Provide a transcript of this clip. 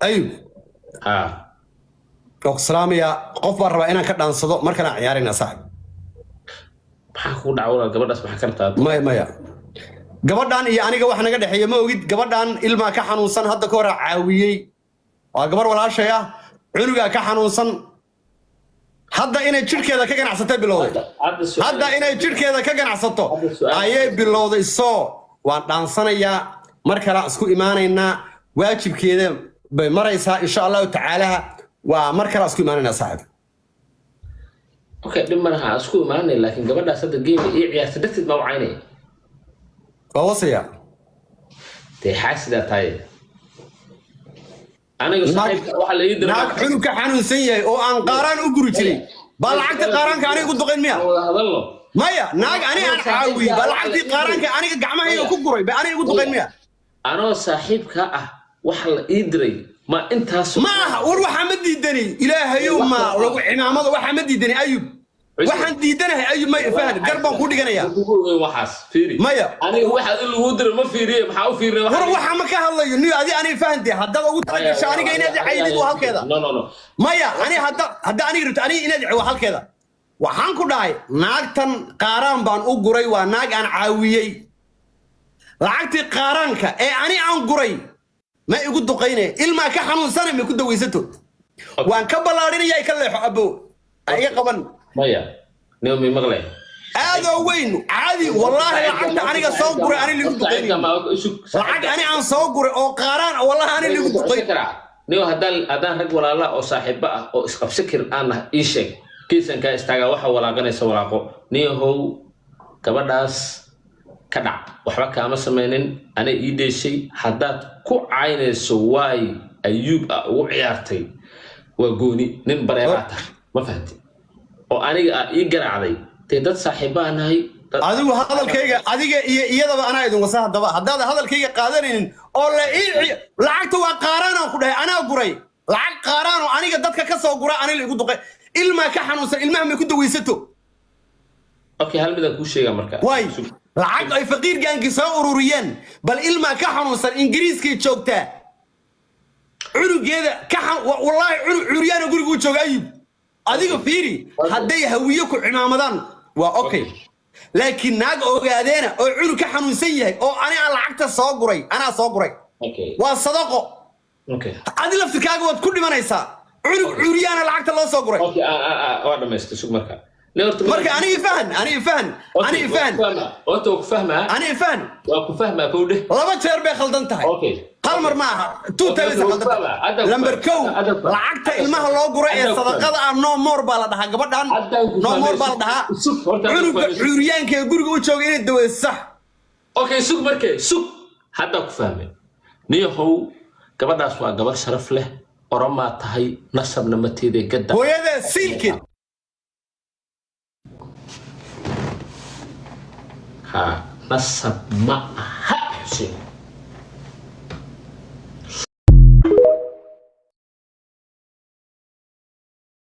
أيوب السلام يا قف برا أنا كده نصدق مركنا عيارنا صاحب maxaa dhacay gabadhaas maxaa kartaa maya gabadhan iyo aniga wax naga dhaxeeyo ma ogid gabadhan ilma ka xanuunsan hadda ka hor caawiyay waa gabar walaashay ah cunuga ka xanuunsan hadda inay jirkeeda ka ganacsato bilowday hadda inay jirkeeda ka ganacsato ayay bilowday soo waan dhaansanayaa mar kale isku iimaanaynaa waajibkeeda bay maraysaa insha Allah ta'ala waa mar kale isku iimaanaynaa saaxiib okay dhimanaha isku iimaanay laakiin gabadhaas hadda geemi iyo ciyaarta dadkid ma wacaynay وصيا تحاسد تاي أنا صاحب واحد يدري ناك حلو كحنون سيء أو أن قارن أقرجلي بالعكس قارن كأني قلت قين ميا مايا ناك أنا عاوي بالعكس قارن كأني جمعه هي كقري بأني قلت قين ميا أنا صاحب كأه واحد يدري ما أنت ما وروح حمد يدني إله يوم ما لو عمامة وحمد يدني أيوب waxaan diidanahay ayuu ma fahad garban ku dhiganaya waxaas fiiri maya aniga waxa in lagu diro ma fiiriye maxaa u fiirinay waxa ma ka hadlayo niyo adi fahanti hadda ugu talagasho aniga inaad caydid waa halkeeda no maya ani hadda aniga rito ani inaad waa halkeeda waxaan ku dhahay naagtan qaaraan baan u guray waa naag aan caawiyay lacagtii qaaraanka ee ani aan guray ma igu duqeynay ilma ka xanuunsanay ma ku daweysato waan ka balaarinaya ka leexo abo ay qaban مايا نومي مغلي هذا وين عادي والله لعبت أنا صوغري أنا اللي قلت لعبت أنا عن صوغري أو قارن والله أنا اللي قلت نيو هذا رجل ولا لا أو صاحب بقى أو أفسكر أنا إيشك كيسن كاستاجا وح ولا جني سوراقو نيو هو كبداس كدع وحبك أما سمينين أنا إيدي شيء حدات كو عين سواي أيوب أو عيارتي وجوني نمبريرات ما فهمت oo aniga ii garacday tay dad saaxiibanahay adigu hadalkayga adiga iyadaba ana idin wasa hadaba hadalkayga qaadanaynin oo la lacagta waa qaaraan ku dhahay ana guray lacag qaaraan oo aniga dadka ka soo gura aniga igu duqay ilma ka xanuunsan ilmaha ma ku daweysato okay hal midan ku sheega marka way lacag ay faqiir gaanki soo ururiyeen bal ilma ka xanuunsan ingiriiska joogta cunugeeda ka wallahi curyaana guriga u jooga ayub adiga fiiri haday hawiyo ku cimaamadan waa okay laakiin naag ogaadeena oo cunug ka xanuunsan yahay oo aniga lacagta soo guray ana soo guray waa sadaqo adi laftirkaaga waad ku dhimanaysaa cunug curyaana lacagta loo soo guray waa dhameystay sug marka marka aniga fahan oo ku fahma aniga fahan waa ku fahma kowde laba jeer bay khaldan tahay hal mar maaha tuutaysa khaldan lambar kow lacagta ilmaha loo guray ee sadaqada ah no more baa la dhahaa gabadhan no more baa la dhahaa cunuga curyaanka ee guriga u jooga inay daweyso okay sug markay sug hadda ku fahmay niyahow gabadhaas waa gabar sharaf leh oroma tahay nasabna mateeday gadda hooyada silkid ها نصب معها حسين